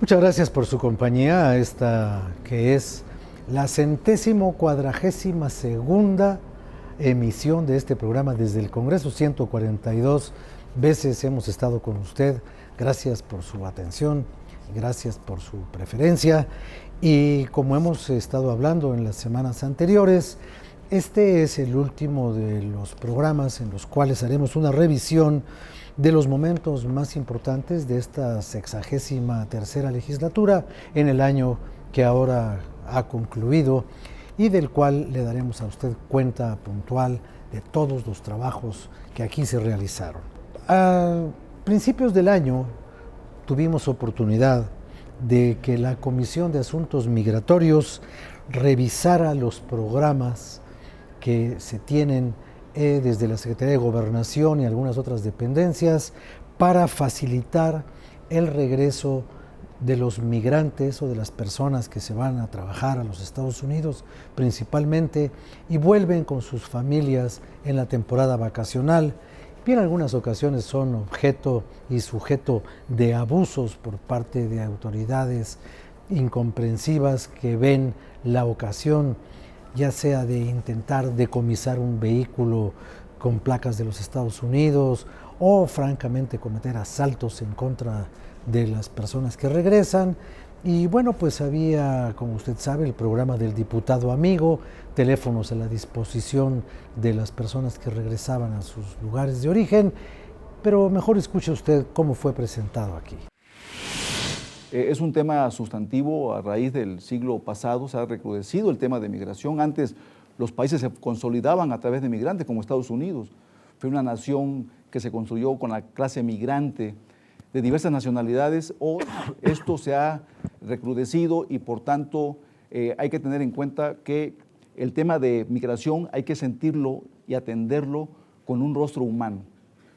Muchas gracias por su compañía a esta que es la 142ª emisión de este programa desde el Congreso. 142 veces hemos estado con usted. Gracias por su atención, gracias por su preferencia. Y como hemos estado hablando en las semanas anteriores, este es el último de los programas en los cuales haremos una revisión de los momentos más importantes de esta 63ª legislatura en el año que ahora ha concluido y del cual le daremos a usted cuenta puntual de todos los trabajos que aquí se realizaron. A principios del año tuvimos oportunidad de que la Comisión de Asuntos Migratorios revisara los programas que se tienen desde la Secretaría de Gobernación y algunas otras dependencias para facilitar el regreso de los migrantes o de las personas que se van a trabajar a los Estados Unidos principalmente y vuelven con sus familias en la temporada vacacional. Y en algunas ocasiones son objeto y sujeto de abusos por parte de autoridades incomprensivas que ven la ocasión ya sea de intentar decomisar un vehículo con placas de los Estados Unidos o francamente cometer asaltos en contra de las personas que regresan. Y bueno, pues había, como usted sabe, el programa del diputado amigo, teléfonos a la disposición de las personas que regresaban a sus lugares de origen, pero mejor escuche usted cómo fue presentado aquí. Es un tema sustantivo. A raíz del siglo pasado se ha recrudecido el tema de migración. Antes los países se consolidaban a través de migrantes, como Estados Unidos. Fue una nación que se construyó con la clase migrante de diversas nacionalidades. Hoy esto se ha recrudecido y por tanto hay que tener en cuenta que el tema de migración hay que sentirlo y atenderlo con un rostro humano,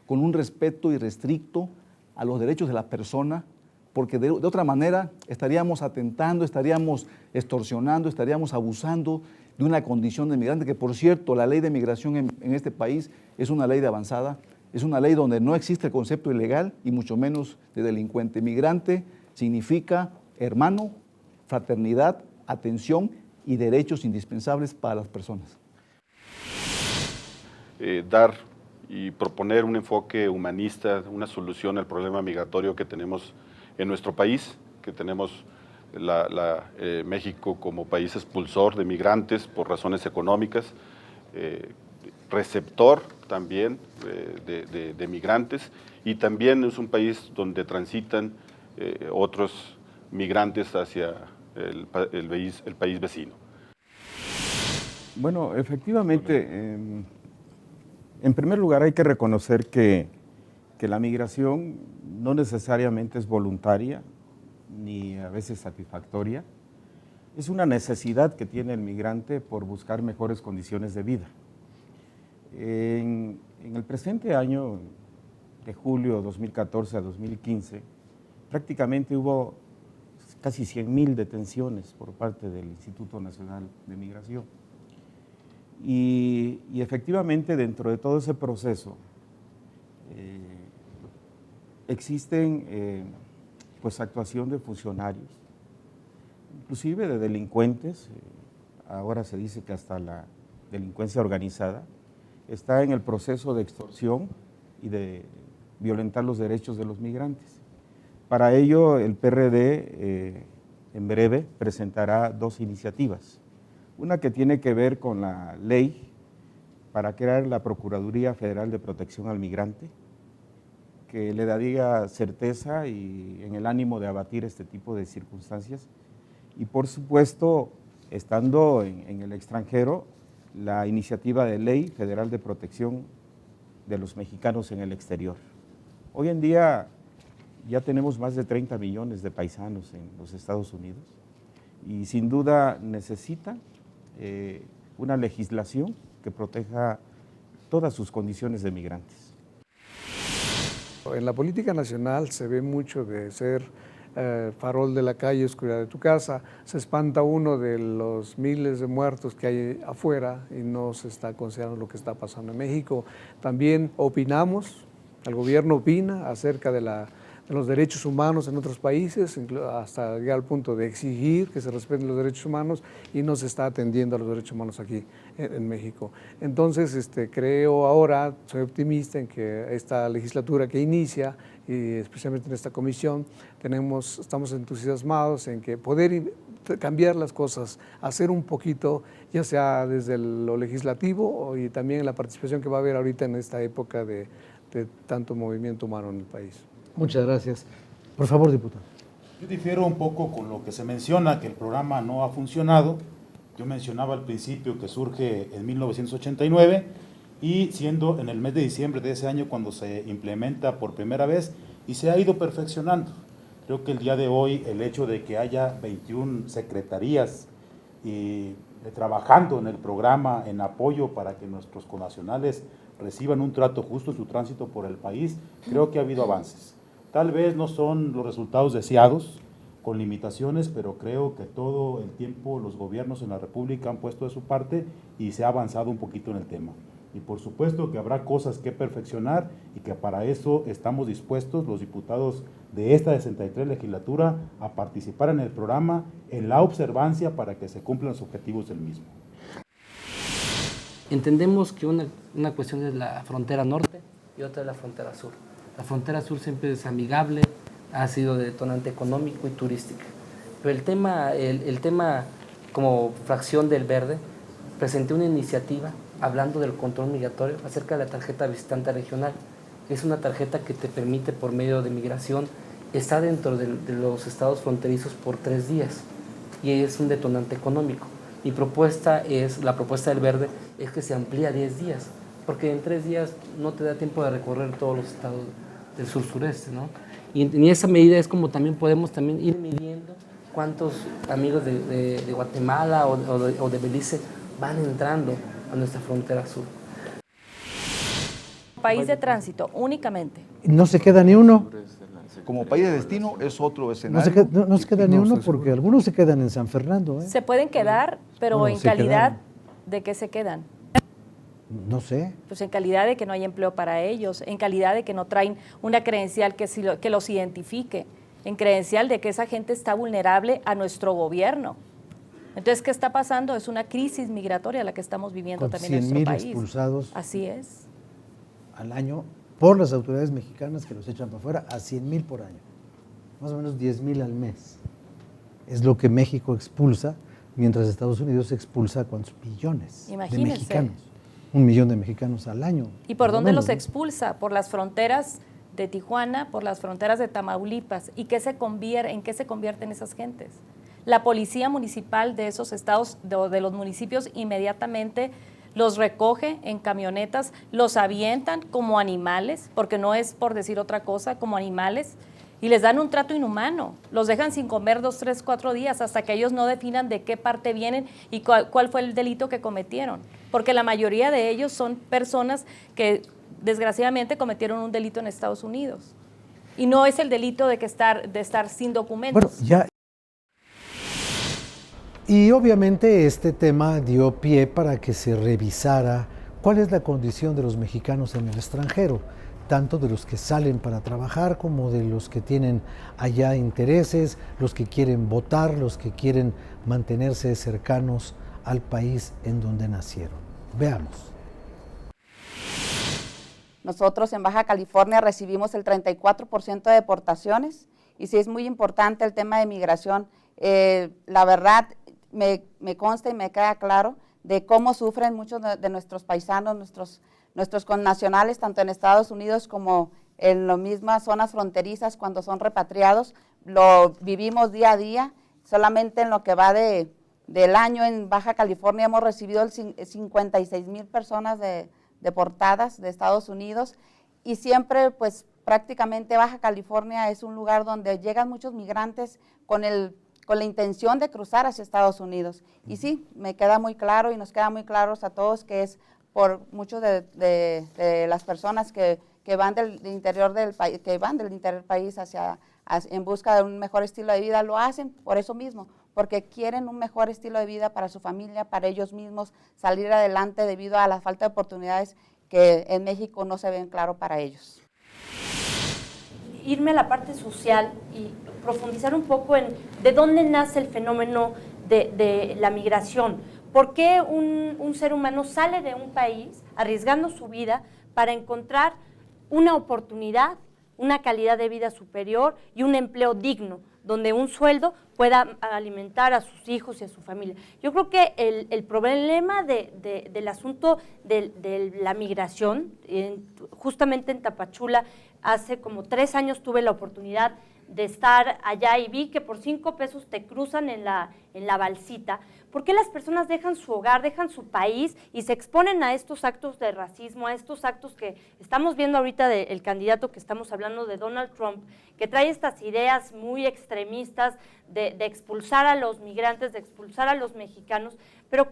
con un respeto irrestricto a los derechos de la persona, porque de otra manera estaríamos atentando, estaríamos extorsionando, estaríamos abusando de una condición de migrante, que por cierto, la ley de migración en este país es una ley de avanzada, es una ley donde no existe el concepto ilegal y mucho menos de delincuente. Migrante significa hermano, fraternidad, atención y derechos indispensables para las personas. Dar y proponer un enfoque humanista, una solución al problema migratorio que tenemos en nuestro país, que tenemos México como país expulsor de migrantes por razones económicas, receptor también de migrantes, y también es un país donde transitan otros migrantes hacia el país vecino. Bueno, efectivamente, en primer lugar hay que reconocer que la migración no necesariamente es voluntaria ni a veces satisfactoria. Es una necesidad que tiene el migrante por buscar mejores condiciones de vida. En el presente año, de julio 2014 a 2015, prácticamente hubo casi 100,000 detenciones por parte del Instituto Nacional de Migración. Y efectivamente, dentro de todo ese proceso, existen pues actuación de funcionarios, inclusive de delincuentes. Ahora se dice que hasta la delincuencia organizada está en el proceso de extorsión y de violentar los derechos de los migrantes. Para ello el PRD en breve presentará dos iniciativas. Una que tiene que ver con la ley para crear la Procuraduría Federal de Protección al Migrante, que le daría certeza y en el ánimo de abatir este tipo de circunstancias. Y por supuesto, estando en el extranjero, la iniciativa de ley federal de protección de los mexicanos en el exterior. Hoy en día ya tenemos más de 30 millones de paisanos en los Estados Unidos y sin duda necesita una legislación que proteja todas sus condiciones de migrantes. En la política nacional se ve mucho de ser farol de la calle, oscuridad de tu casa. Se espanta uno de los miles de muertos que hay afuera y no se está considerando lo que está pasando en México. También opinamos, el gobierno opina acerca de los derechos humanos en otros países, hasta llegar al punto de exigir que se respeten los derechos humanos, y no se está atendiendo a los derechos humanos aquí en México. Entonces, creo ahora, soy optimista en que esta legislatura que inicia, y especialmente en esta comisión, estamos entusiasmados en que poder cambiar las cosas, hacer un poquito, ya sea desde lo legislativo y también la participación que va a haber ahorita en esta época de tanto movimiento humano en el país. Muchas gracias. Por favor, diputado. Yo difiero un poco con lo que se menciona, que el programa no ha funcionado. Yo mencionaba al principio que surge en 1989 y siendo en el mes de diciembre de ese año cuando se implementa por primera vez y se ha ido perfeccionando. Creo que el día de hoy el hecho de que haya 21 secretarías y trabajando en el programa en apoyo para que nuestros connacionales reciban un trato justo en su tránsito por el país, creo que ha habido avances. Tal vez no son los resultados deseados, con limitaciones, pero creo que todo el tiempo los gobiernos en la República han puesto de su parte y se ha avanzado un poquito en el tema. Y por supuesto que habrá cosas que perfeccionar y que para eso estamos dispuestos los diputados de esta 63 legislatura a participar en el programa, en la observancia para que se cumplan los objetivos del mismo. Entendemos que una cuestión es la frontera norte y otra es la frontera sur. La frontera sur siempre es amigable, ha sido detonante económico y turística. Pero el tema como fracción del Verde, presenté una iniciativa hablando del control migratorio acerca de la tarjeta visitante regional. Es una tarjeta que te permite por medio de migración estar dentro de los estados fronterizos por 3 días y es un detonante económico. La propuesta del Verde es que se amplíe a 10 días, porque en 3 días no te da tiempo de recorrer todos los estados del sur-sureste, ¿no? Y en esa medida es como también podemos ir midiendo cuántos amigos de Guatemala o de Belice van entrando a nuestra frontera sur. País de tránsito, únicamente. No se queda ni uno. Como país de destino es otro escenario. No se queda ni uno porque algunos se quedan en San Fernando. Se pueden quedar, pero Bueno, en se calidad quedaron. de qué se quedan. No sé. Pues en calidad de que no hay empleo para ellos, en calidad de que no traen una credencial que los identifique, en credencial de que esa gente está vulnerable a nuestro gobierno. Entonces, ¿qué está pasando? Es una crisis migratoria la que estamos viviendo Con también en nuestro 100,000 país. expulsados Así es. al año por las autoridades mexicanas que los echan para afuera, a 100,000 por año. Más o menos 10,000 al mes. Es lo que México expulsa, mientras Estados Unidos expulsa ¿cuántos billones Imagínense. de mexicanos? 1 millón de mexicanos al año. ¿Y por dónde los ¿no? expulsa? Por las fronteras de Tijuana, por las fronteras de Tamaulipas. ¿Y en qué se convierten esas gentes? La policía municipal de esos estados, de los municipios, inmediatamente los recoge en camionetas, los avientan como animales, porque no es por decir otra cosa, como animales, y les dan un trato inhumano. Los dejan sin comer 2, 3, 4 días hasta que ellos no definan de qué parte vienen y cuál fue el delito que cometieron. Porque la mayoría de ellos son personas que desgraciadamente cometieron un delito en Estados Unidos. Y no es el delito de estar sin documentos. Bueno, ya. Y obviamente este tema dio pie para que se revisara cuál es la condición de los mexicanos en el extranjero, tanto de los que salen para trabajar como de los que tienen allá intereses, los que quieren votar, los que quieren mantenerse cercanos al país en donde nacieron. Veamos. Nosotros en Baja California recibimos el 34% de deportaciones y sí es muy importante el tema de migración. La verdad me consta y me queda claro de cómo sufren muchos de nuestros paisanos, nuestros connacionales, tanto en Estados Unidos como en las mismas zonas fronterizas cuando son repatriados. Lo vivimos día a día. Solamente en lo que va del año en Baja California hemos recibido 56,000 personas deportadas de Estados Unidos y siempre pues prácticamente Baja California es un lugar donde llegan muchos migrantes con la intención de cruzar hacia Estados Unidos. Y sí, me queda muy claro y nos queda muy claros a todos que es por muchos de las personas que van del interior del país, en busca de un mejor estilo de vida, lo hacen por eso mismo, porque quieren un mejor estilo de vida para su familia, para ellos mismos, salir adelante debido a la falta de oportunidades que en México no se ven claro para ellos. irme a la parte social y profundizar un poco en de dónde nace el fenómeno de la migración. ¿Por qué un ser humano sale de un país arriesgando su vida para encontrar una oportunidad, una calidad de vida superior y un empleo digno, donde un sueldo pueda alimentar a sus hijos y a su familia? Yo creo que el problema del asunto de la migración, justamente en Tapachula, hace como 3 años tuve la oportunidad de estar allá y vi que por 5 pesos te cruzan en la balsita. ¿Por qué las personas dejan su hogar, dejan su país y se exponen a estos actos de racismo, a estos actos que estamos viendo ahorita del candidato que estamos hablando, de Donald Trump, que trae estas ideas muy extremistas de expulsar a los migrantes, de expulsar a los mexicanos? Pero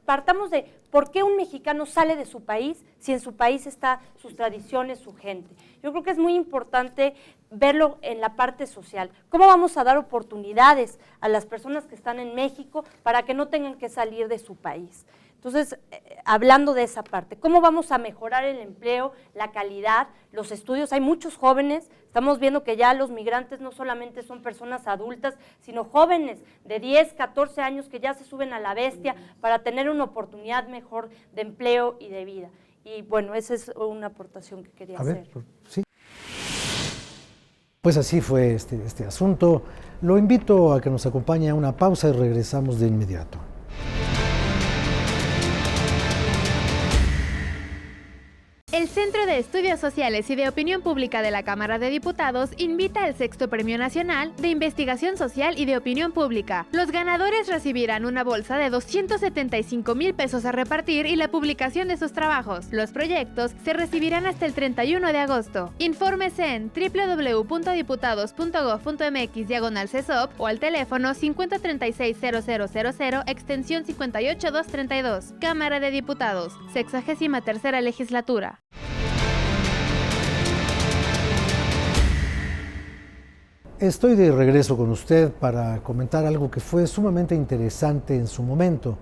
partamos de por qué un mexicano sale de su país si en su país está sus tradiciones, su gente. Yo creo que es muy importante verlo en la parte social. ¿Cómo vamos a dar oportunidades a las personas que están en México para que no tengan que salir de su país? Entonces, hablando de esa parte, ¿cómo vamos a mejorar el empleo, la calidad, los estudios? Hay muchos jóvenes, estamos viendo que ya los migrantes no solamente son personas adultas, sino jóvenes de 10, 14 años que ya se suben a la bestia para tener una oportunidad mejor de empleo y de vida. Y bueno, esa es una aportación que quería hacer. Sí. Pues así fue este asunto. Lo invito a que nos acompañe a una pausa y regresamos de inmediato. El Centro de Estudios Sociales y de Opinión Pública de la Cámara de Diputados invita al 6º Premio Nacional de Investigación Social y de Opinión Pública. Los ganadores recibirán una bolsa de 275,000 pesos a repartir y la publicación de sus trabajos. Los proyectos se recibirán hasta el 31 de agosto. Infórmese en www.diputados.gov.mx/CESOP o al teléfono 5036-0000, extensión 58232. Cámara de Diputados, 63ª Legislatura. Estoy de regreso con usted para comentar algo que fue sumamente interesante en su momento.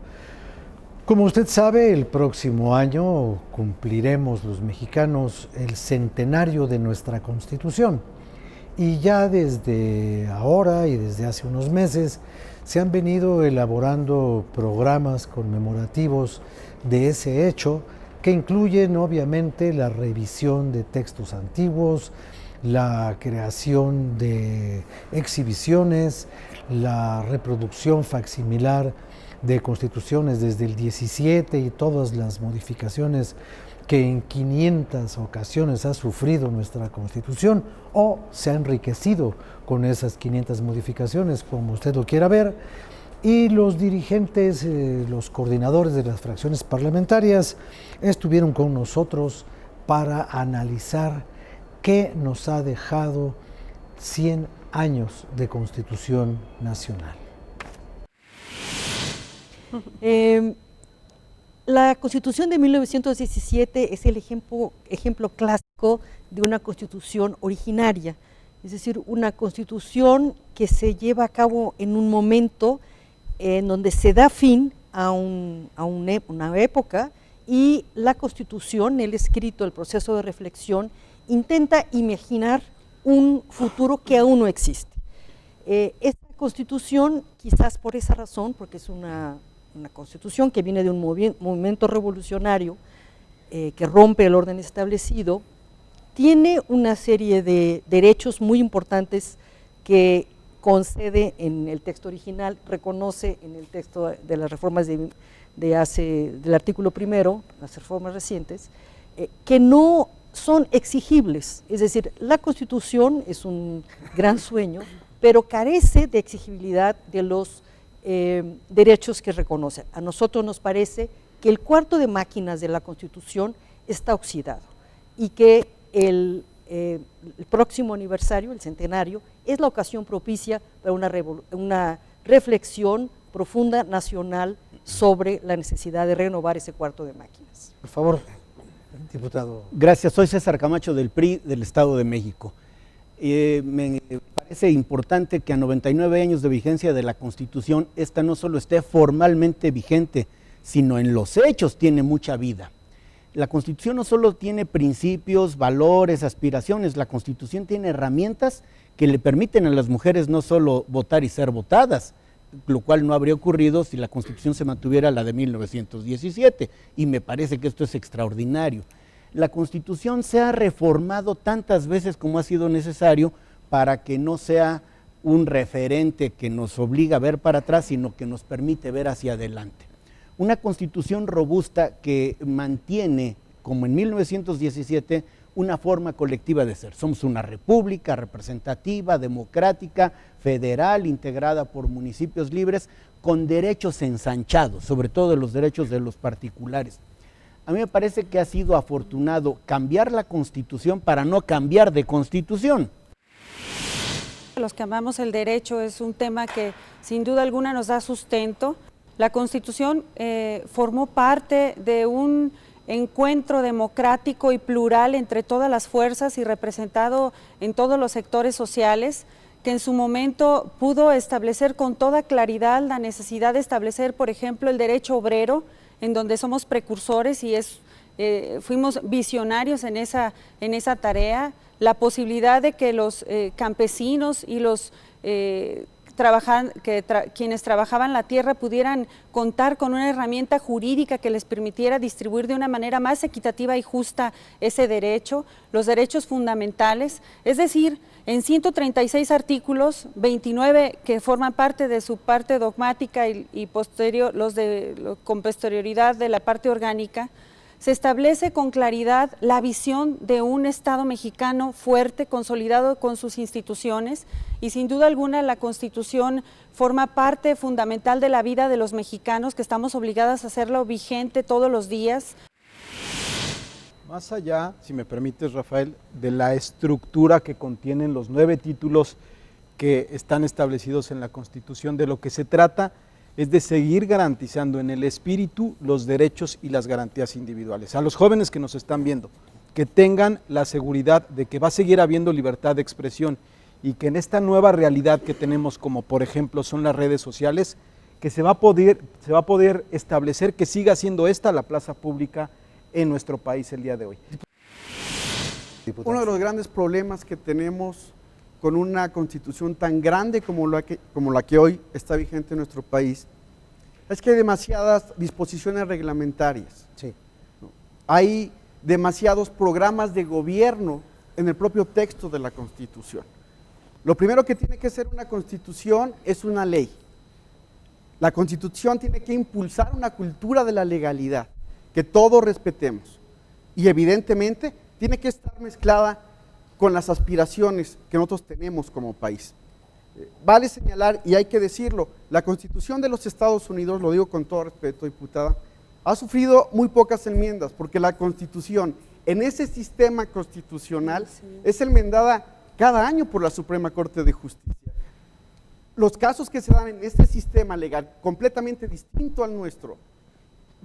Como usted sabe, el próximo año cumpliremos los mexicanos el centenario de nuestra Constitución. Y ya desde ahora y desde hace unos meses se han venido elaborando programas conmemorativos de ese hecho, que incluyen obviamente la revisión de textos antiguos, la creación de exhibiciones, la reproducción facsimilar de constituciones desde el 17 y todas las modificaciones que en 500 ocasiones ha sufrido nuestra Constitución o se ha enriquecido con esas 500 modificaciones, como usted lo quiera ver. Y los dirigentes, los coordinadores de las fracciones parlamentarias estuvieron con nosotros para analizar qué nos ha dejado 100 años de Constitución Nacional. La Constitución de 1917 es el ejemplo clásico de una Constitución originaria, es decir, una Constitución que se lleva a cabo en un momento en donde se da fin a una época, y la Constitución, el escrito, el proceso de reflexión, intenta imaginar un futuro que aún no existe. Esta Constitución, quizás por esa razón, porque es una Constitución que viene de un movimiento revolucionario que rompe el orden establecido, tiene una serie de derechos muy importantes que concede en el texto original, reconoce en el texto de las reformas del artículo primero, las reformas recientes, que no son exigibles. Es decir, la Constitución es un gran sueño, pero carece de exigibilidad de los derechos que reconoce. A nosotros nos parece que el cuarto de máquinas de la Constitución está oxidado y que el próximo aniversario, el centenario, es la ocasión propicia para una reflexión profunda nacional sobre la necesidad de renovar ese cuarto de máquinas. Por favor, diputado. Gracias, soy César Camacho del PRI del Estado de México. Me parece importante que a 99 años de vigencia de la Constitución, esta no solo esté formalmente vigente, sino en los hechos tiene mucha vida. La Constitución no solo tiene principios, valores, aspiraciones, la Constitución tiene herramientas que le permiten a las mujeres no solo votar y ser votadas, lo cual no habría ocurrido si la Constitución se mantuviera la de 1917, y me parece que esto es extraordinario. La Constitución se ha reformado tantas veces como ha sido necesario para que no sea un referente que nos obliga a ver para atrás, sino que nos permite ver hacia adelante. Una Constitución robusta que mantiene, como en 1917, una forma colectiva de ser. Somos una república representativa, democrática, federal, integrada por municipios libres, con derechos ensanchados, sobre todo los derechos de los particulares. A mí me parece que ha sido afortunado cambiar la Constitución para no cambiar de Constitución. Los que amamos el derecho es un tema que sin duda alguna nos da sustento. La Constitución formó parte de un encuentro democrático y plural entre todas las fuerzas y representado en todos los sectores sociales, que en su momento pudo establecer con toda claridad la necesidad de establecer, por ejemplo, el derecho obrero, en donde somos precursores y fuimos visionarios en esa tarea, la posibilidad de que los campesinos y los quienes trabajaban la tierra pudieran contar con una herramienta jurídica que les permitiera distribuir de una manera más equitativa y justa ese derecho, los derechos fundamentales, es decir, en 136 artículos, 29 que forman parte de su parte dogmática y posterior, con posterioridad de la parte orgánica, se establece con claridad la visión de un Estado mexicano fuerte, consolidado con sus instituciones, y sin duda alguna la Constitución forma parte fundamental de la vida de los mexicanos, que estamos obligadas a hacerlo vigente todos los días. Más allá, si me permites, Rafael, de la estructura que contienen los 9 títulos que están establecidos en la Constitución, de lo que se trata es de seguir garantizando en el espíritu los derechos y las garantías individuales. A los jóvenes que nos están viendo, que tengan la seguridad de que va a seguir habiendo libertad de expresión y que en esta nueva realidad que tenemos, como por ejemplo son las redes sociales, que se va a poder establecer que siga siendo esta la plaza pública en nuestro país el día de hoy. Uno de los grandes problemas que tenemos con una Constitución tan grande como la que hoy está vigente en nuestro país, es que hay demasiadas disposiciones reglamentarias. Sí. Hay demasiados programas de gobierno en el propio texto de la Constitución. Lo primero que tiene que ser una Constitución es una ley. La Constitución tiene que impulsar una cultura de la legalidad, que todos respetemos, y evidentemente tiene que estar mezclada con las aspiraciones que nosotros tenemos como país. Vale señalar, y hay que decirlo, la Constitución de los Estados Unidos, lo digo con todo respeto, diputada, ha sufrido muy pocas enmiendas, porque la Constitución en ese sistema constitucional es enmendada cada año por la Suprema Corte de Justicia. Los casos que se dan en este sistema legal, completamente distinto al nuestro,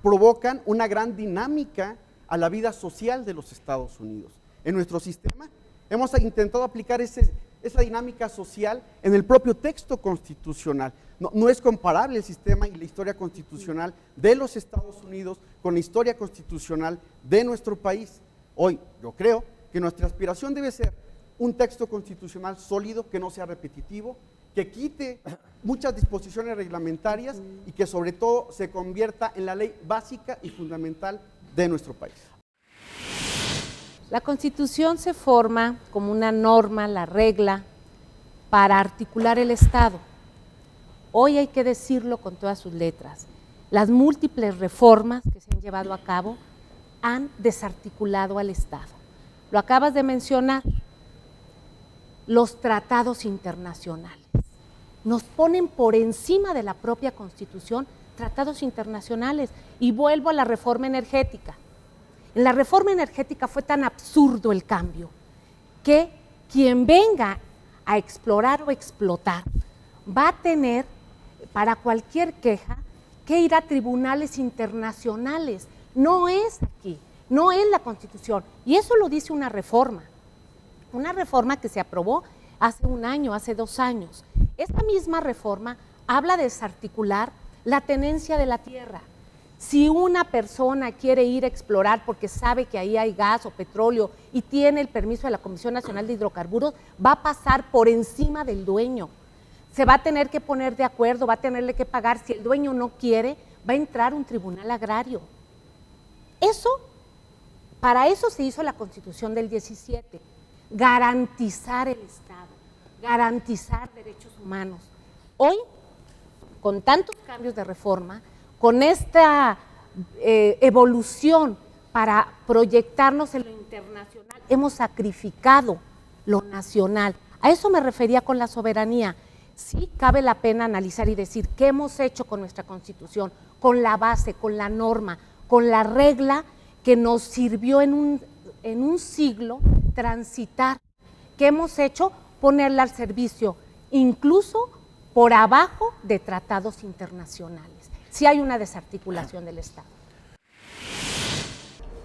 provocan una gran dinámica a la vida social de los Estados Unidos. En nuestro sistema hemos intentado aplicar esa dinámica social en el propio texto constitucional. No es comparable el sistema y la historia constitucional de los Estados Unidos con la historia constitucional de nuestro país. Hoy yo creo que nuestra aspiración debe ser un texto constitucional sólido, que no sea repetitivo, que quite muchas disposiciones reglamentarias y que sobre todo se convierta en la ley básica y fundamental de nuestro país. La Constitución se forma como una norma, la regla, para articular el Estado. Hoy hay que decirlo con todas sus letras. Las múltiples reformas que se han llevado a cabo han desarticulado al Estado. Lo acabas de mencionar, los tratados internacionales. Nos ponen por encima de la propia Constitución tratados internacionales. Y vuelvo a la reforma energética. En la reforma energética fue tan absurdo el cambio que quien venga a explorar o explotar va a tener, para cualquier queja, que ir a tribunales internacionales. No es aquí, no es la Constitución. Y eso lo dice una reforma que se aprobó hace 1 año, hace 2 años. Esta misma reforma habla de desarticular la tenencia de la tierra. Si una persona quiere ir a explorar porque sabe que ahí hay gas o petróleo y tiene el permiso de la Comisión Nacional de Hidrocarburos, va a pasar por encima del dueño. Se va a tener que poner de acuerdo, va a tenerle que pagar. Si el dueño no quiere, va a entrar un tribunal agrario. Para eso se hizo la Constitución del 17, garantizar el Estado, garantizar derechos humanos. Hoy, con tantos cambios de reforma, con esta evolución para proyectarnos en lo internacional, hemos sacrificado lo nacional. A eso me refería con la soberanía. Sí cabe la pena analizar y decir qué hemos hecho con nuestra Constitución, con la base, con la norma, con la regla que nos sirvió en un siglo transitar. ¿Qué hemos hecho? Ponerla al servicio, incluso por abajo de tratados internacionales. Sí hay una desarticulación del Estado.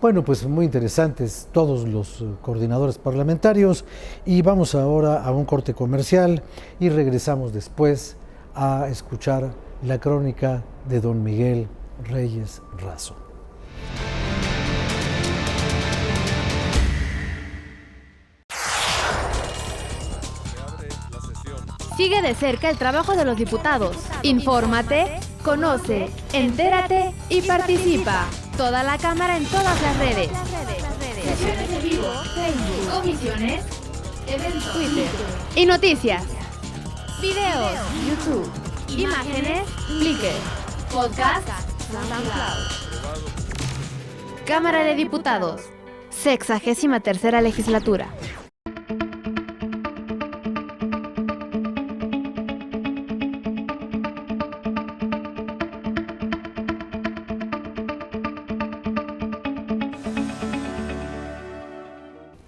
Bueno, pues muy interesantes todos los coordinadores parlamentarios y vamos ahora a un corte comercial y regresamos después a escuchar la crónica de don Miguel Reyes Razo. Sigue de cerca el trabajo de los diputados. Infórmate, conoce, entérate y participa. Toda la Cámara en todas las redes. Sesiones en vivo, Facebook, comisiones, eventos, Twitter y noticias. Videos, YouTube, imágenes, Flickr, podcast, SoundCloud. Cámara de Diputados, 63ª legislatura.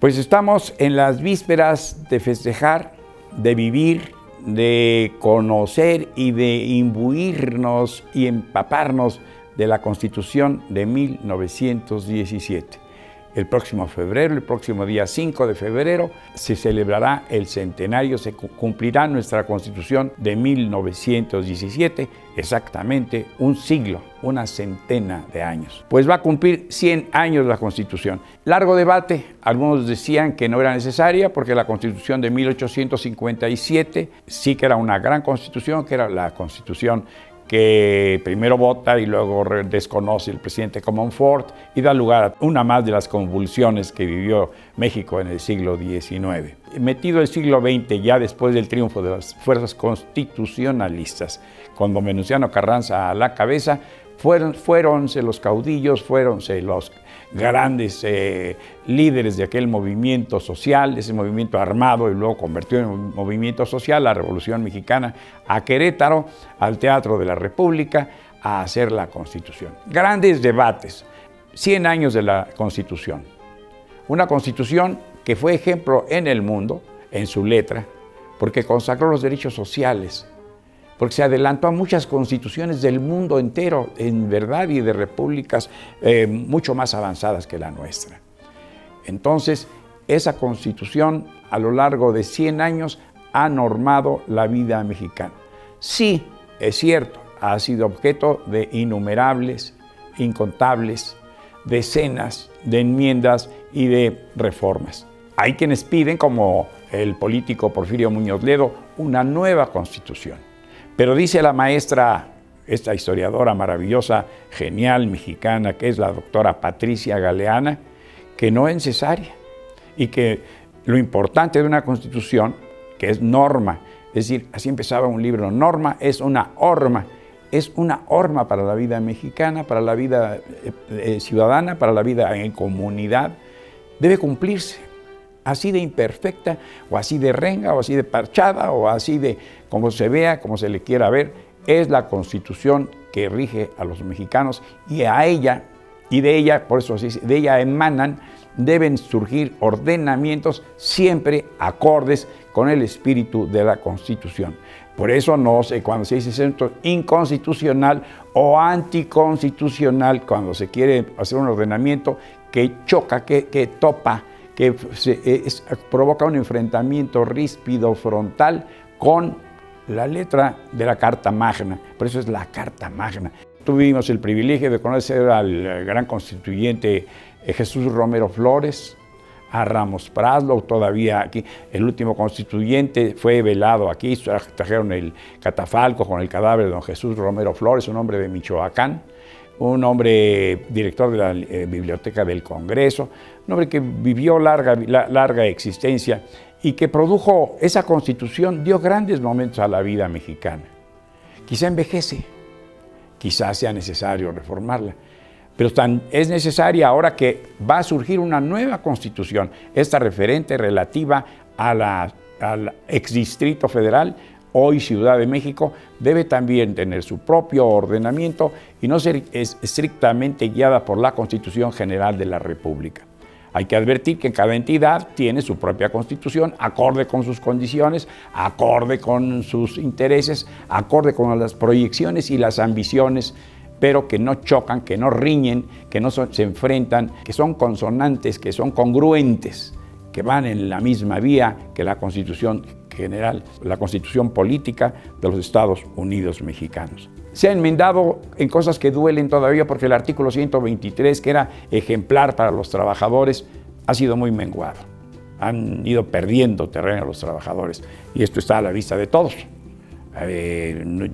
Pues estamos en las vísperas de festejar, de vivir, de conocer y de imbuirnos y empaparnos de la Constitución de 1917. El próximo febrero, el próximo día 5 de febrero, se celebrará el centenario, se cumplirá nuestra Constitución de 1917, exactamente un siglo, una centena de años. Pues va a cumplir 100 años la Constitución. Largo debate, algunos decían que no era necesaria porque la Constitución de 1857 sí que era una gran Constitución, que era la Constitución que primero vota y luego desconoce el presidente Comonfort y da lugar a una más de las convulsiones que vivió México en el siglo XIX. Metido el siglo XX, ya después del triunfo de las fuerzas constitucionalistas, con don Venustiano Carranza a la cabeza, fuéronse los caudillos, fuéronse los grandes líderes de aquel movimiento social, de ese movimiento armado y luego convirtió en un movimiento social, la Revolución Mexicana, a Querétaro, al Teatro de la República, a hacer la Constitución. Grandes debates, 100 años de la Constitución. Una Constitución que fue ejemplo en el mundo, en su letra, porque consagró los derechos sociales, porque se adelantó a muchas constituciones del mundo entero, en verdad, y de repúblicas mucho más avanzadas que la nuestra. Entonces, esa Constitución, a lo largo de 100 años, ha normado la vida mexicana. Sí, es cierto, ha sido objeto de innumerables, incontables, decenas de enmiendas y de reformas. Hay quienes piden, como el político Porfirio Muñoz Ledo, una nueva Constitución. Pero dice la maestra, esta historiadora maravillosa, genial, mexicana, que es la doctora Patricia Galeana, que no es necesaria y que lo importante de una Constitución, que es norma, es decir, así empezaba un libro, norma es una horma para la vida mexicana, para la vida ciudadana, para la vida en comunidad, debe cumplirse. Así de imperfecta, o así de renga, o así de parchada, o así de como se vea, como se le quiera ver, es la Constitución que rige a los mexicanos y a ella, y de ella, por eso así, de ella emanan, deben surgir ordenamientos siempre acordes con el espíritu de la Constitución. Por eso no sé, cuando se dice centro inconstitucional o anticonstitucional, cuando se quiere hacer un ordenamiento que choca, que topa, que provoca un enfrentamiento ríspido, frontal, con la letra de la Carta Magna. Por eso es la Carta Magna. Tuvimos el privilegio de conocer al gran constituyente Jesús Romero Flores, a Ramos Praslo, todavía aquí. El último constituyente fue velado aquí, trajeron el catafalco con el cadáver de don Jesús Romero Flores, un hombre de Michoacán, un hombre director de la Biblioteca del Congreso, un hombre que vivió larga existencia y que produjo esa constitución, dio grandes momentos a la vida mexicana. Quizá envejece, quizá sea necesario reformarla, pero es necesaria ahora que va a surgir una nueva constitución, esta referente relativa al exdistrito federal, hoy Ciudad de México, debe también tener su propio ordenamiento y no ser estrictamente guiada por la Constitución General de la República. Hay que advertir que cada entidad tiene su propia constitución, acorde con sus condiciones, acorde con sus intereses, acorde con las proyecciones y las ambiciones, pero que no chocan, que no riñen, que no se enfrentan, que son consonantes, que son congruentes, que van en la misma vía que la Constitución General, la Constitución Política de los Estados Unidos Mexicanos. Se ha enmendado en cosas que duelen todavía porque el artículo 123, que era ejemplar para los trabajadores, ha sido muy menguado. Han ido perdiendo terreno los trabajadores y esto está a la vista de todos.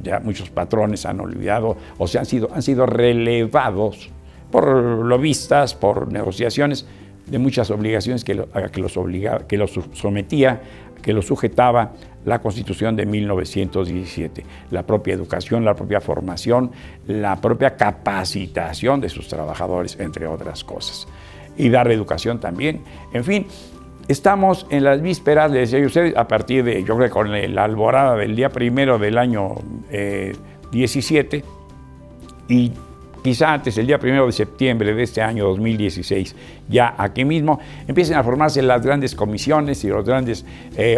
Ya muchos patrones han olvidado o han sido relevados por lobistas, por negociaciones de muchas obligaciones que los sometía, que los sujetaba la Constitución de 1917, la propia educación, la propia formación, la propia capacitación de sus trabajadores, entre otras cosas, y dar educación también. En fin, estamos en las vísperas, les decía a ustedes, a partir de, yo creo, con la alborada del día 1 del año 17, y quizá antes, el día 1 de septiembre de este año 2016, ya aquí mismo, empiecen a formarse las grandes comisiones y los grandes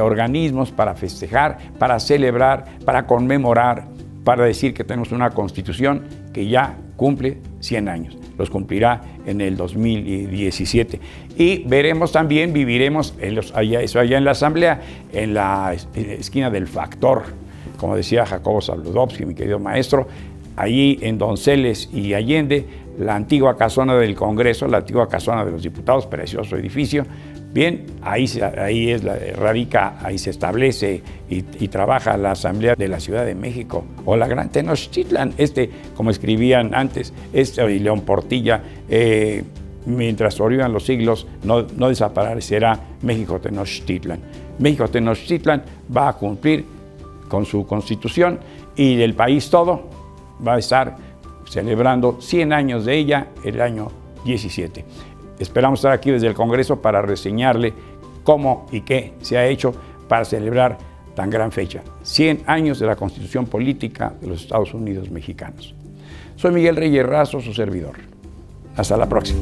organismos para festejar, para celebrar, para conmemorar, para decir que tenemos una Constitución que ya cumple 100 años. Los cumplirá en el 2017. Y veremos también, viviremos allá en la Asamblea, en la esquina del Factor, como decía Jacobo Zabludovsky, mi querido maestro, allí en Donceles y Allende, la antigua casona del Congreso, la antigua casona de los diputados, precioso edificio. Bien, ahí radica, ahí se establece y trabaja la Asamblea de la Ciudad de México, o la Gran Tenochtitlan, como escribían antes, y León Portilla, mientras sobrevivan los siglos, no desaparecerá México Tenochtitlan. México Tenochtitlan va a cumplir con su constitución y el país todo va a estar celebrando 100 años de ella el año 17. Esperamos estar aquí desde el Congreso para reseñarle cómo y qué se ha hecho para celebrar tan gran fecha. 100 años de la Constitución Política de los Estados Unidos Mexicanos. Soy Miguel Reyes Razo, su servidor. Hasta la próxima.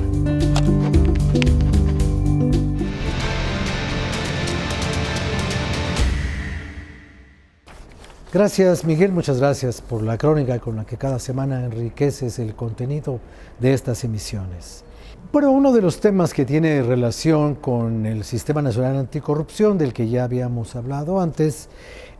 Gracias, Miguel, muchas gracias por la crónica con la que cada semana enriqueces el contenido de estas emisiones. Bueno, uno de los temas que tiene relación con el Sistema Nacional Anticorrupción, del que ya habíamos hablado antes,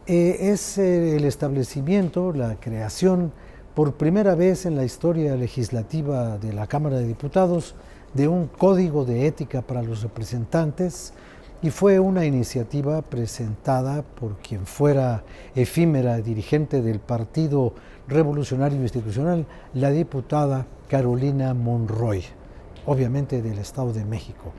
es el establecimiento, la creación, por primera vez en la historia legislativa de la Cámara de Diputados, de un código de ética para los representantes, y fue una iniciativa presentada por quien fuera efímera dirigente del Partido Revolucionario Institucional, la diputada Carolina Monroy, obviamente del Estado de México.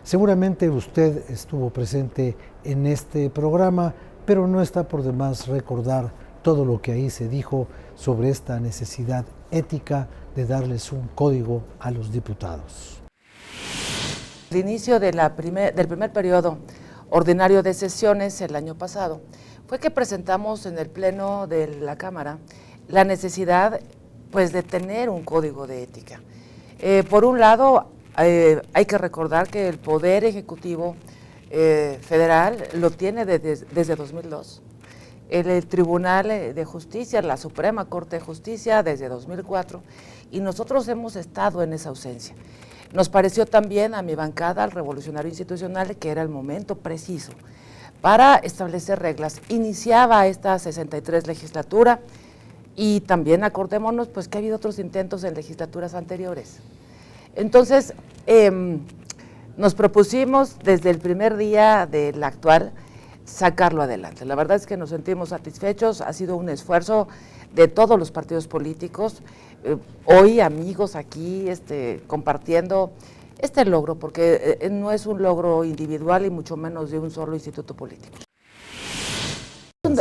Seguramente usted estuvo presente en este programa, pero no está por demás recordar todo lo que ahí se dijo sobre esta necesidad ética de darles un código a los diputados. Al inicio del primer periodo ordinario de sesiones el año pasado, fue que presentamos en el Pleno de la Cámara la necesidad, pues, de tener un código de ética. Por un lado, hay que recordar que el Poder Ejecutivo Federal lo tiene desde 2002. El Tribunal de Justicia, la Suprema Corte de Justicia, desde 2004, y nosotros hemos estado en esa ausencia. Nos pareció también a mi bancada, al Revolucionario Institucional, que era el momento preciso para establecer reglas. Iniciaba esta 63 legislatura, Y también acordémonos pues que ha habido otros intentos en legislaturas anteriores. Entonces, nos propusimos desde el primer día de la actual sacarlo adelante. La verdad es que nos sentimos satisfechos, ha sido un esfuerzo de todos los partidos políticos, hoy amigos aquí compartiendo este logro, porque no es un logro individual y mucho menos de un solo instituto político.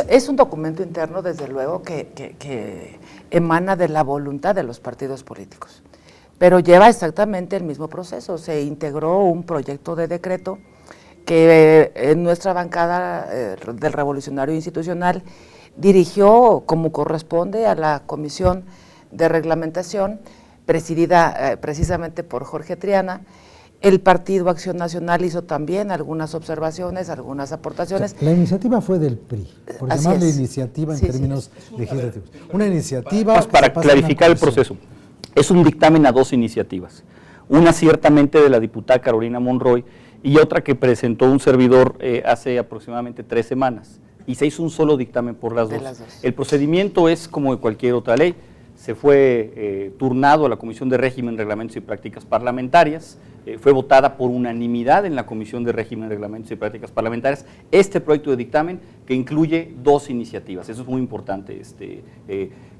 Es un documento interno, desde luego, que emana de la voluntad de los partidos políticos, pero lleva exactamente el mismo proceso. Se integró un proyecto de decreto que en nuestra bancada del Revolucionario Institucional dirigió, como corresponde, a la Comisión de Reglamentación, presidida precisamente por Jorge Triana. El Partido Acción Nacional hizo también algunas observaciones, algunas aportaciones. La iniciativa fue del PRI, por Así llamarle es. iniciativa en Sí, términos legislativos. Una iniciativa... Pues para clarificar el proceso, es un dictamen a dos iniciativas. Una ciertamente de la diputada Carolina Monroy y otra que presentó un servidor hace aproximadamente 3 semanas. Y se hizo un solo dictamen por las dos. El procedimiento es como de cualquier otra ley. Se fue turnado a la Comisión de Régimen, Reglamentos y Prácticas Parlamentarias, fue votada por unanimidad en la Comisión de Régimen, Reglamentos y Prácticas Parlamentarias este proyecto de dictamen que incluye 2 iniciativas. Eso es muy importante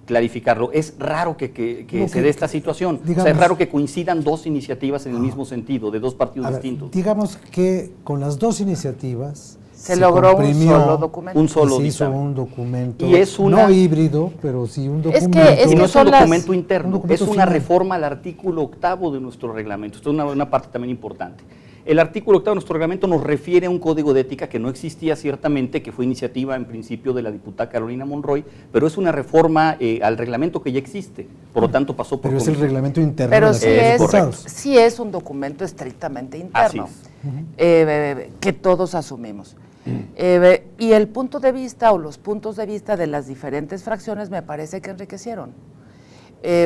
clarificarlo. Es raro que se dé esta situación, digamos, o sea, es raro que coincidan 2 iniciativas en el mismo sentido, de 2 partidos distintos. Digamos que con las 2 iniciativas se logró un solo documento. Un solo se hizo dictamen. un documento, y es una, no híbrido, pero sí un documento. Y no es un documento interno, documento es una final. reforma al artículo 8 de nuestro reglamento. Esto es una parte también importante. El artículo 8 de nuestro reglamento nos refiere a un código de ética que no existía ciertamente, que fue iniciativa en principio de la diputada Carolina Monroy, pero es una reforma al reglamento que ya existe, por lo tanto pasó por... Pero es el reglamento interno pero de la Cámara de Diputados. sí es un documento estrictamente interno, que todos asumimos. Y el punto de vista o los puntos de vista de las diferentes fracciones me parece que enriquecieron.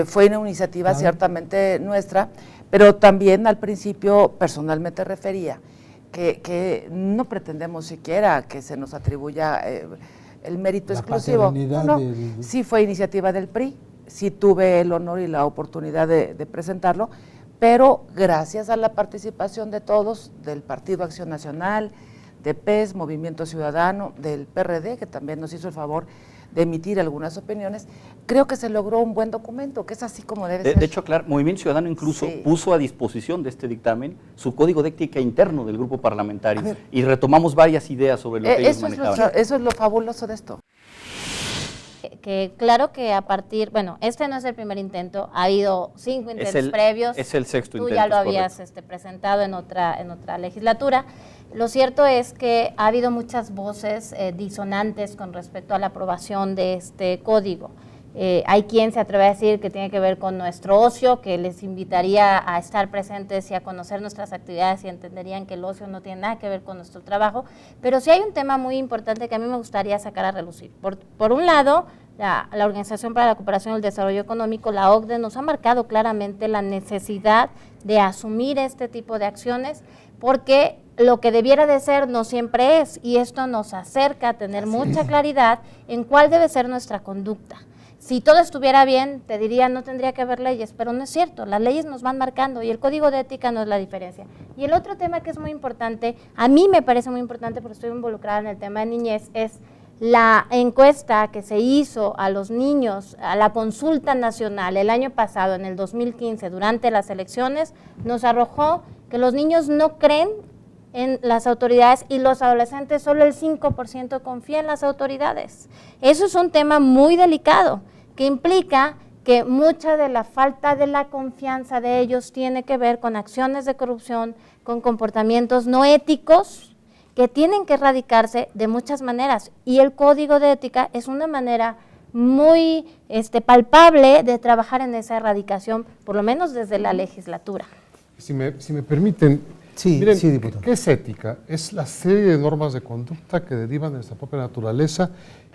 Fue una iniciativa ciertamente nuestra, pero también al principio personalmente refería que no pretendemos siquiera que se nos atribuya el mérito exclusivo. No, sí fue iniciativa del PRI, sí tuve el honor y la oportunidad de presentarlo, pero gracias a la participación de todos, del Partido Acción Nacional, de PES, Movimiento Ciudadano, del PRD, que también nos hizo el favor de emitir algunas opiniones, creo que se logró un buen documento, que es así como debe ser. De hecho, claro, Movimiento Ciudadano incluso puso a disposición de este dictamen su código de ética interno del grupo parlamentario y retomamos varias ideas sobre lo que ellos manejaban. Eso es lo fabuloso de esto. Que claro que a partir, bueno, este no es el primer intento, ha habido 5 intentos previos. Es el 6º intento. Tú ya lo habías presentado en otra legislatura. Lo cierto es que ha habido muchas voces disonantes con respecto a la aprobación de este código. Hay quien se atreve a decir que tiene que ver con nuestro ocio, que les invitaría a estar presentes y a conocer nuestras actividades y entenderían que el ocio no tiene nada que ver con nuestro trabajo, pero sí hay un tema muy importante que a mí me gustaría sacar a relucir. Por un lado, la Organización para la Cooperación y el Desarrollo Económico, la OCDE, nos ha marcado claramente la necesidad de asumir este tipo de acciones, porque lo que debiera de ser no siempre es, y esto nos acerca a tener mucha claridad en cuál debe ser nuestra conducta. Si todo estuviera bien, te diría no tendría que haber leyes, pero no es cierto, las leyes nos van marcando y el código de ética no es la diferencia. Y el otro tema que es muy importante, a mí me parece muy importante porque estoy involucrada en el tema de niñez, es la encuesta que se hizo a los niños, a la consulta nacional el año pasado, en el 2015, durante las elecciones, nos arrojó que los niños no creen en las autoridades y los adolescentes solo el 5% confía en las autoridades. Eso es un tema muy delicado que implica que mucha de la falta de la confianza de ellos tiene que ver con acciones de corrupción, con comportamientos no éticos que tienen que erradicarse de muchas maneras, y el código de ética es una manera muy palpable de trabajar en esa erradicación, por lo menos desde la legislatura. Si me permiten, miren, diputado. ¿Qué es ética? Es la serie de normas de conducta que derivan de nuestra propia naturaleza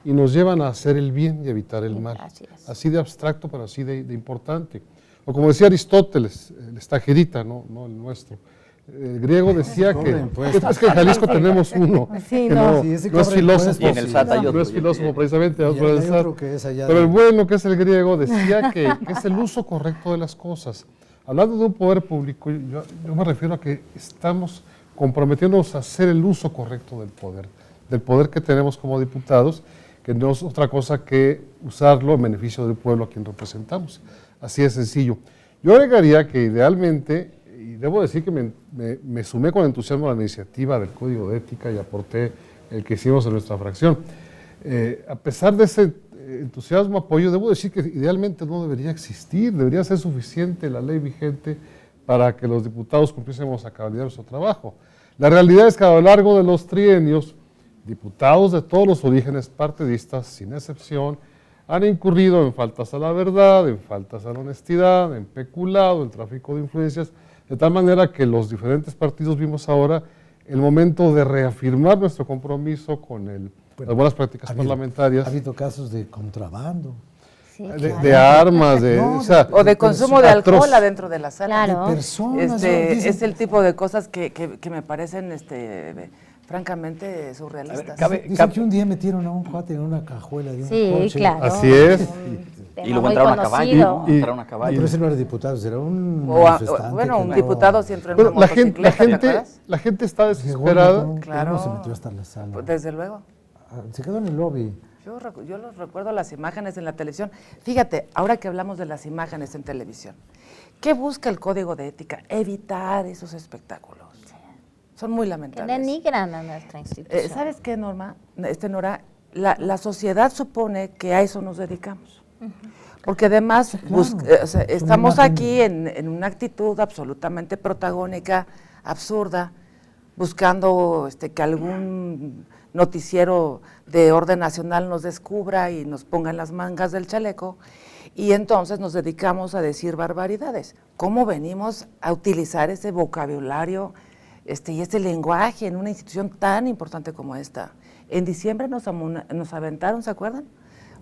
y nos llevan a hacer el bien y evitar el mal. Así de abstracto, pero así de importante. O como decía Aristóteles, el estagerita, no el nuestro, El griego decía que es que en Jalisco tenemos uno, Sí, que no. no, Sí, no ese es cobra filósofo, impuestos. Y en el SAT hay otro, no es filósofo precisamente, y hay otro que es allá pero de- el bueno que es el griego decía que es el uso correcto de las cosas. Hablando de un poder público, yo me refiero a que estamos comprometiéndonos a hacer el uso correcto del poder que tenemos como diputados, que no es otra cosa que usarlo en beneficio del pueblo a quien representamos. Así de sencillo. Yo agregaría que idealmente, y debo decir que me sumé con entusiasmo a la iniciativa del Código de Ética y aporté el que hicimos en nuestra fracción. A pesar de ese entusiasmo, apoyo, debo decir que idealmente no debería existir, debería ser suficiente la ley vigente para que los diputados cumpliésemos a cabalidad nuestro trabajo. La realidad es que a lo largo de los trienios, diputados de todos los orígenes partidistas, sin excepción, han incurrido en faltas a la verdad, en faltas a la honestidad, en peculado, en tráfico de influencias, de tal manera que los diferentes partidos vimos ahora el momento de reafirmar nuestro compromiso con las buenas prácticas parlamentarias. Ha habido casos de contrabando. De armas, o de consumo de alcohol atroz. adentro de la sala. Claro. De personas, dicen- es el tipo de cosas que me parecen francamente surrealistas. Dicen que un día metieron a un cuate en una cajuela de un coche. Sí, claro. Así es. Y luego entraron a caballo. Entraron a No, caballo. pero ese no era diputado, era un Bueno, un diputado siempre en una la gente, motocicleta, ¿te acuerdas? la gente está desesperada. Claro. Se metió hasta la sala. Pues, desde luego. Se quedó en el lobby. Yo los recuerdo las imágenes en la televisión. Fíjate, ahora que hablamos de las imágenes en televisión, ¿qué busca el Código de Ética? Evitar esos espectáculos. Son muy Que lamentables. denigran a nuestra institución. ¿Sabes qué, Nora? Nora, la sociedad supone que a eso nos dedicamos. Porque además estamos aquí en una actitud absolutamente protagónica, absurda, buscando que algún noticiero de orden nacional nos descubra y nos ponga en las mangas del chaleco, y entonces nos dedicamos a decir barbaridades. ¿Cómo venimos a utilizar ese vocabulario y ese lenguaje en una institución tan importante como esta? En diciembre nos aventaron, ¿se acuerdan?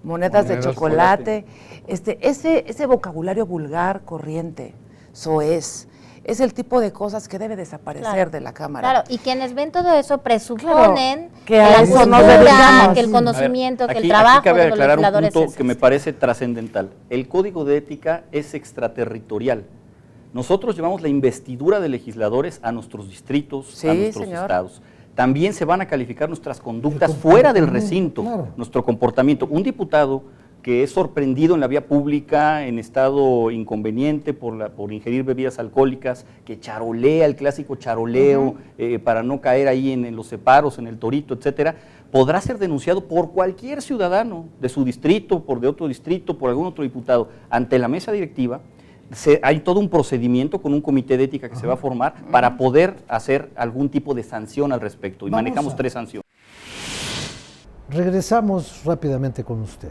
Monedas de chocolate. Ese vocabulario vulgar, corriente, soez, es el tipo de cosas que debe desaparecer de la Cámara. Claro, y quienes ven todo eso presuponen que a la eso nos cultura, dedicamos. que el conocimiento, que el Aquí trabajo cabe de los aclarar un legisladores punto es que me parece trascendental. El Código de Ética es extraterritorial. Nosotros llevamos la investidura de legisladores a nuestros distritos, a nuestros estados. También se van a calificar nuestras conductas fuera del recinto, nuestro comportamiento. Un diputado que es sorprendido en la vía pública en estado inconveniente por ingerir bebidas alcohólicas, que charolea, el clásico charoleo, para no caer ahí en los separos, en el torito, etcétera, podrá ser denunciado por cualquier ciudadano de su distrito, de otro distrito, por algún otro diputado, ante la mesa directiva. Hay todo un procedimiento con un comité de ética que se va a formar para poder hacer algún tipo de sanción al respecto, y manejamos 3 sanciones. Regresamos rápidamente con usted.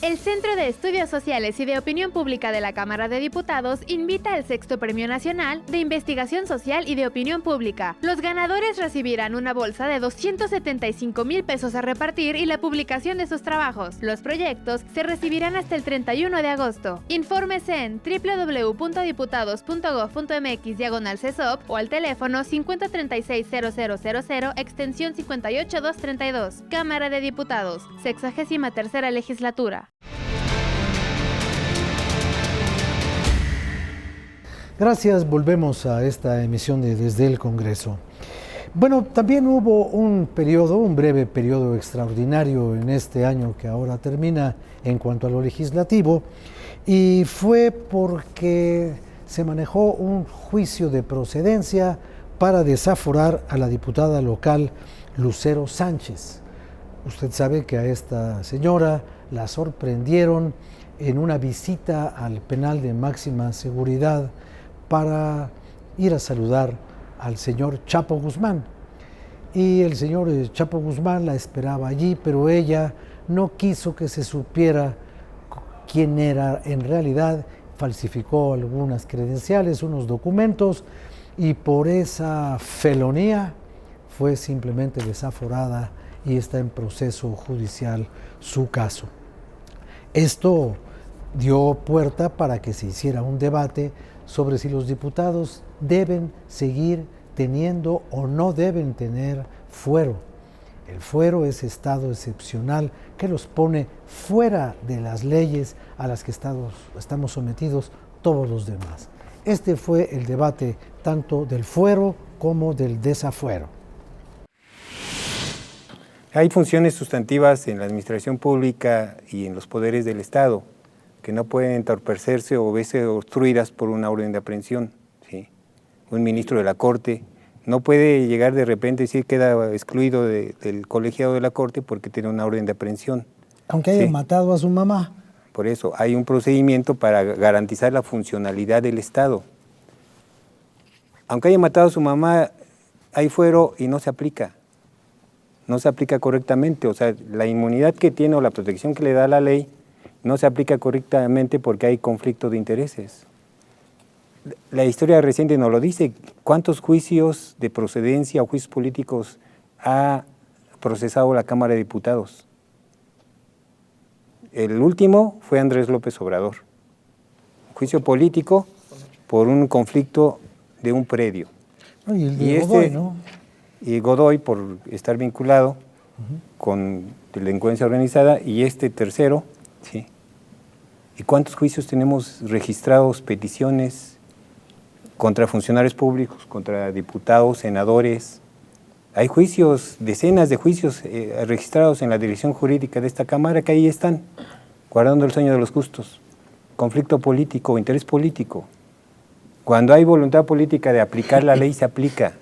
El Centro de Estudios Sociales y de Opinión Pública de la Cámara de Diputados invita al 6º Premio Nacional de Investigación Social y de Opinión Pública. Los ganadores recibirán una bolsa de 275,000 pesos a repartir y la publicación de sus trabajos. Los proyectos se recibirán hasta el 31 de agosto. Infórmese en www.diputados.gov.mx/CESOP o al teléfono 5036-0000, extensión 58232. Cámara de Diputados, 63ª Legislatura. Gracias, volvemos a esta emisión de Desde el Congreso. Bueno, también hubo un breve periodo extraordinario en este año que ahora termina en cuanto a lo legislativo, y fue porque se manejó un juicio de procedencia para desaforar a la diputada local Lucero Sánchez. Usted sabe que a esta señora la sorprendieron en una visita al penal de máxima seguridad para ir a saludar al señor Chapo Guzmán. Y el señor Chapo Guzmán la esperaba allí, pero ella no quiso que se supiera quién era en realidad, falsificó algunas credenciales, unos documentos, y por esa felonía fue simplemente desaforada y está en proceso judicial su caso. Esto dio puerta para que se hiciera un debate sobre si los diputados deben seguir teniendo o no deben tener fuero. El fuero es estado excepcional que los pone fuera de las leyes a las que estamos sometidos todos los demás. Este fue el debate tanto del fuero como del desafuero. Hay funciones sustantivas en la administración pública y en los poderes del Estado que no pueden entorpecerse o verse obstruidas por una orden de aprehensión. ¿Sí? Un ministro de la Corte no puede llegar de repente y decir que queda excluido del colegiado de la Corte porque tiene una orden de aprehensión. Aunque haya matado a su mamá. Por eso hay un procedimiento para garantizar la funcionalidad del Estado. Aunque haya matado a su mamá, hay fuero y no se aplica. No se aplica correctamente. O sea, la inmunidad que tiene o la protección que le da la ley no se aplica correctamente porque hay conflicto de intereses. La historia reciente nos lo dice. ¿Cuántos juicios de procedencia o juicios políticos ha procesado la Cámara de Diputados? El último fue Andrés López Obrador. Juicio político por un conflicto de un predio. Y el de Godoy, ¿no? Y Godoy por estar vinculado con delincuencia organizada, y este tercero, sí. ¿Y cuántos juicios tenemos registrados, peticiones contra funcionarios públicos, contra diputados, senadores? Hay juicios, decenas de juicios registrados en la dirección jurídica de esta Cámara que ahí están, guardando el sueño de los justos. Conflicto político, interés político. Cuando hay voluntad política de aplicar la ley, se aplica.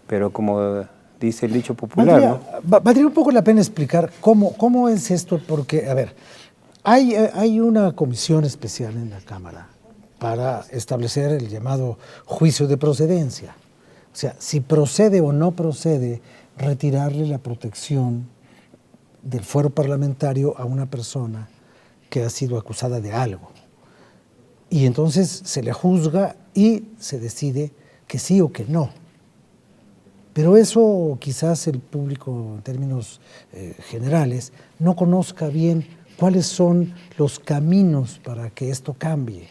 Pero como dice el dicho popular, valdría un poco la pena explicar cómo es esto, porque, a ver, hay una comisión especial en la Cámara para establecer el llamado juicio de procedencia. O sea, si procede o no procede retirarle la protección del fuero parlamentario a una persona que ha sido acusada de algo. Y entonces se le juzga y se decide que sí o que no. Pero eso quizás el público en términos generales no conozca bien cuáles son los caminos para que esto cambie.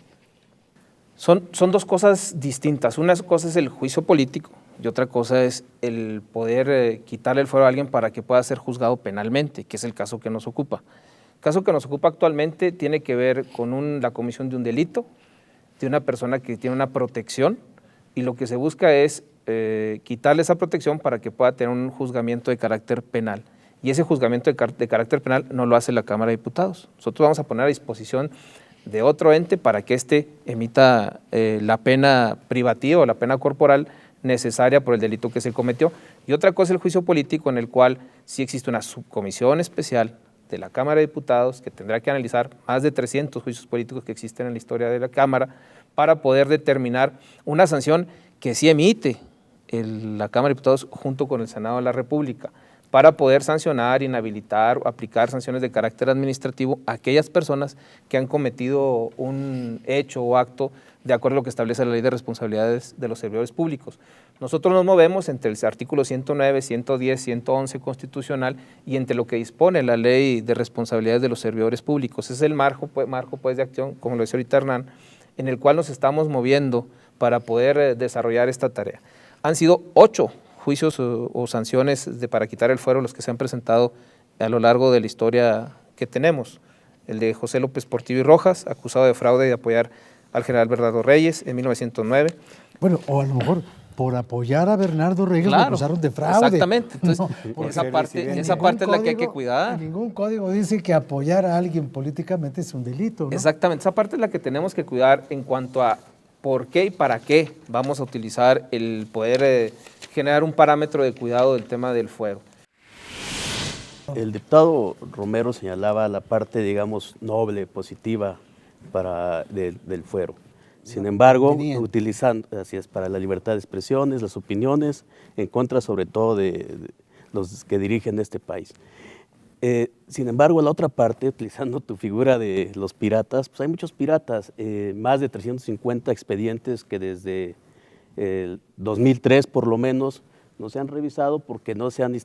Son dos cosas distintas. Una cosa es el juicio político y otra cosa es el poder quitarle el fuero a alguien para que pueda ser juzgado penalmente, que es el caso que nos ocupa. El caso que nos ocupa actualmente tiene que ver con la comisión de un delito, de una persona que tiene una protección, y lo que se busca es quitarle esa protección para que pueda tener un juzgamiento de carácter penal. Y ese juzgamiento de carácter penal no lo hace la Cámara de Diputados. Nosotros vamos a poner a disposición de otro ente para que éste emita la pena privativa o la pena corporal necesaria por el delito que se cometió. Y otra cosa es el juicio político, en el cual sí existe una subcomisión especial de la Cámara de Diputados que tendrá que analizar más de 300 juicios políticos que existen en la historia de la Cámara para poder determinar una sanción que sí emite la Cámara de Diputados junto con el Senado de la República, para poder sancionar, inhabilitar o aplicar sanciones de carácter administrativo a aquellas personas que han cometido un hecho o acto de acuerdo a lo que establece la Ley de Responsabilidades de los Servidores Públicos. Nosotros nos movemos entre el artículo 109, 110, 111 constitucional y entre lo que dispone la Ley de Responsabilidades de los Servidores Públicos. Ese es el marco pues, de acción, como lo decía ahorita Hernán, en el cual nos estamos moviendo para poder desarrollar esta tarea. Han sido 8 juicios o sanciones para quitar el fuero los que se han presentado a lo largo de la historia que tenemos. El de José López Portillo y Rojas, acusado de fraude y de apoyar al general Bernardo Reyes en 1909. Bueno, o a lo mejor por apoyar a Bernardo Reyes lo acusaron de fraude. Exactamente, entonces esa parte es la que hay que cuidar. Ningún código dice que apoyar a alguien políticamente es un delito, ¿no? Exactamente, esa parte es la que tenemos que cuidar en cuanto a por qué y para qué vamos a utilizar el poder generar un parámetro de cuidado del tema del fuero. El diputado Romero señalaba la parte, digamos, noble, positiva del fuero. Sin embargo, utilizando, así es, para la libertad de expresiones, las opiniones, en contra sobre todo de los que dirigen este país. Sin embargo, la otra parte, utilizando tu figura de los piratas, pues hay muchos piratas, más de 350 expedientes que desde el 2003 por lo menos no se han revisado porque no se había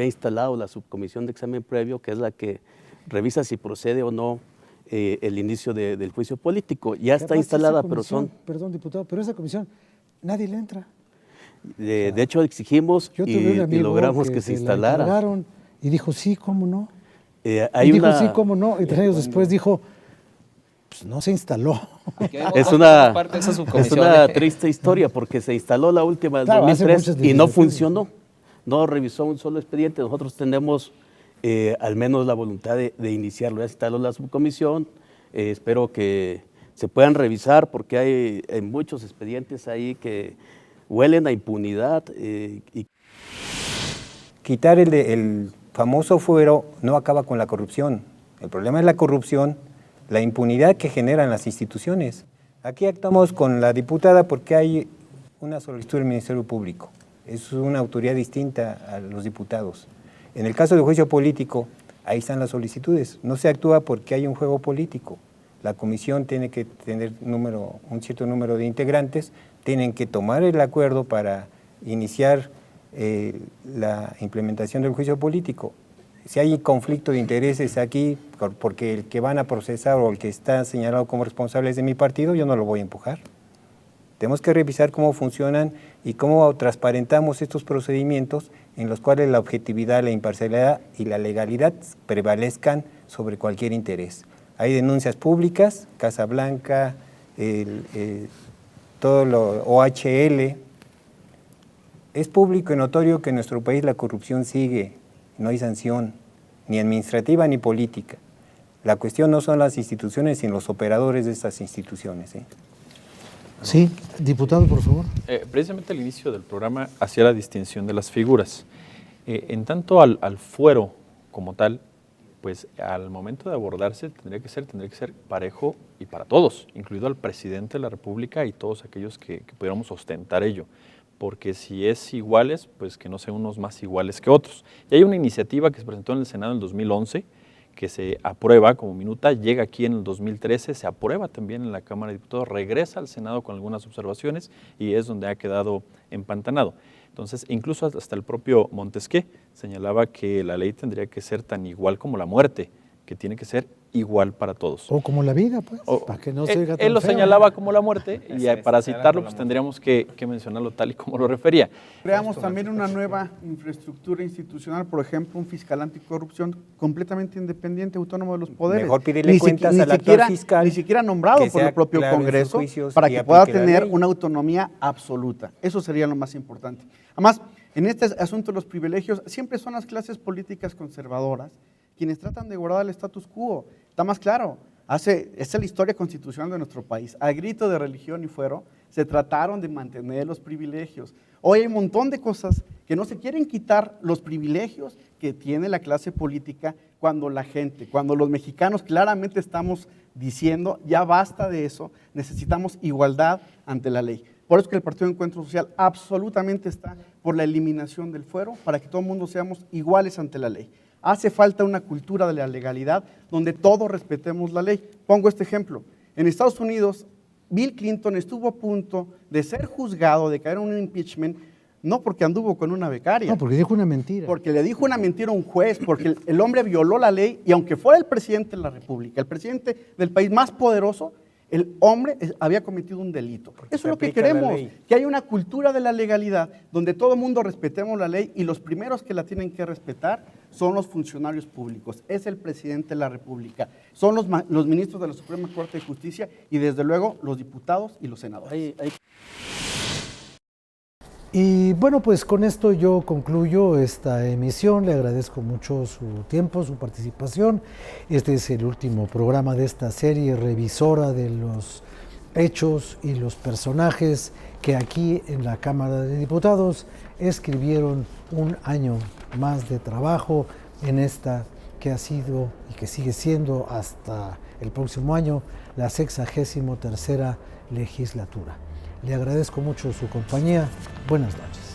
instalado la subcomisión de examen previo, que es la que revisa si procede o no el inicio del juicio político. Ya está instalada, pero son... Perdón, diputado, pero esa comisión nadie le entra. De hecho, exigimos y logramos que se instalara. Y dijo, sí, cómo no. Sí, cómo no. Y 3 años después dijo, pues no se instaló. Es una triste historia porque se instaló la última en 2003 y no funcionó. No revisó un solo expediente. Nosotros tenemos al menos la voluntad de iniciarlo. Ya se instaló la subcomisión. Espero que se puedan revisar porque hay muchos expedientes ahí que huelen a impunidad. Quitar el famoso fuero no acaba con la corrupción. El problema es la corrupción, la impunidad que generan las instituciones. Aquí actuamos con la diputada porque hay una solicitud del Ministerio Público. Es una autoridad distinta a los diputados. En el caso del juicio político, ahí están las solicitudes. No se actúa porque hay un juego político. La comisión tiene que tener un cierto número de integrantes, tienen que tomar el acuerdo para iniciar la implementación del juicio político. Si hay conflicto de intereses aquí, porque el que van a procesar o el que está señalado como responsable es de mi partido, yo no lo voy a empujar. Tenemos que revisar cómo funcionan y cómo transparentamos estos procedimientos en los cuales la objetividad, la imparcialidad y la legalidad prevalezcan sobre cualquier interés. Hay denuncias públicas, Casa Blanca, todo lo OHL. Es público y notorio que en nuestro país la corrupción sigue, no hay sanción, ni administrativa ni política. La cuestión no son las instituciones, sino los operadores de estas instituciones. Sí, diputado, por favor. Precisamente al inicio del programa hacía la distinción de las figuras. En tanto al fuero como tal, pues al momento de abordarse tendría que ser parejo y para todos, incluido al presidente de la República y todos aquellos que pudiéramos ostentar ello. Porque si es iguales, pues que no sean unos más iguales que otros. Y hay una iniciativa que se presentó en el Senado en el 2011, que se aprueba como minuta, llega aquí en el 2013, se aprueba también en la Cámara de Diputados, regresa al Senado con algunas observaciones y es donde ha quedado empantanado. Entonces, incluso hasta el propio Montesquieu señalaba que la ley tendría que ser tan igual como la muerte, que tiene que ser igual para todos. O como la vida, pues, para que no se oiga tan Él lo feo. señalaba como la muerte y para citarlo pues tendríamos que mencionarlo tal y como lo refería. Creamos también una nueva infraestructura institucional, por ejemplo, un fiscal anticorrupción completamente independiente, autónomo de los poderes. Mejor pedirle cuentas al actual fiscal. Ni siquiera nombrado por el propio Congreso para que pueda tener una autonomía absoluta. Eso sería lo más importante. Además, en este asunto de los privilegios, siempre son las clases políticas conservadoras quienes tratan de guardar el status quo. Está más claro, esta es la historia constitucional de nuestro país. A grito de religión y fuero, se trataron de mantener los privilegios. Hoy hay un montón de cosas que no se quieren quitar los privilegios que tiene la clase política cuando los mexicanos claramente estamos diciendo, ya basta de eso, necesitamos igualdad ante la ley. Por eso que el Partido de Encuentro Social absolutamente está por la eliminación del fuero, para que todo el mundo seamos iguales ante la ley. Hace falta una cultura de la legalidad donde todos respetemos la ley. Pongo este ejemplo. En Estados Unidos, Bill Clinton estuvo a punto de ser juzgado, de caer en un impeachment, no porque anduvo con una becaria. No, porque dijo una mentira. Porque le dijo una mentira a un juez, porque el hombre violó la ley y aunque fuera el presidente de la República, el presidente del país más poderoso, el hombre había cometido un delito. Eso es lo que queremos, que haya una cultura de la legalidad donde todo el mundo respetemos la ley y los primeros que la tienen que respetar son los funcionarios públicos, es el presidente de la República, son los ministros de la Suprema Corte de Justicia y desde luego los diputados y los senadores. Y bueno, pues con esto yo concluyo esta emisión. Le agradezco mucho su tiempo, su participación. Este es el último programa de esta serie revisora de los hechos y los personajes que aquí en la Cámara de Diputados escribieron un año más de trabajo en esta que ha sido y que sigue siendo hasta el próximo año la 63ª legislatura. Le agradezco mucho su compañía. Buenas noches.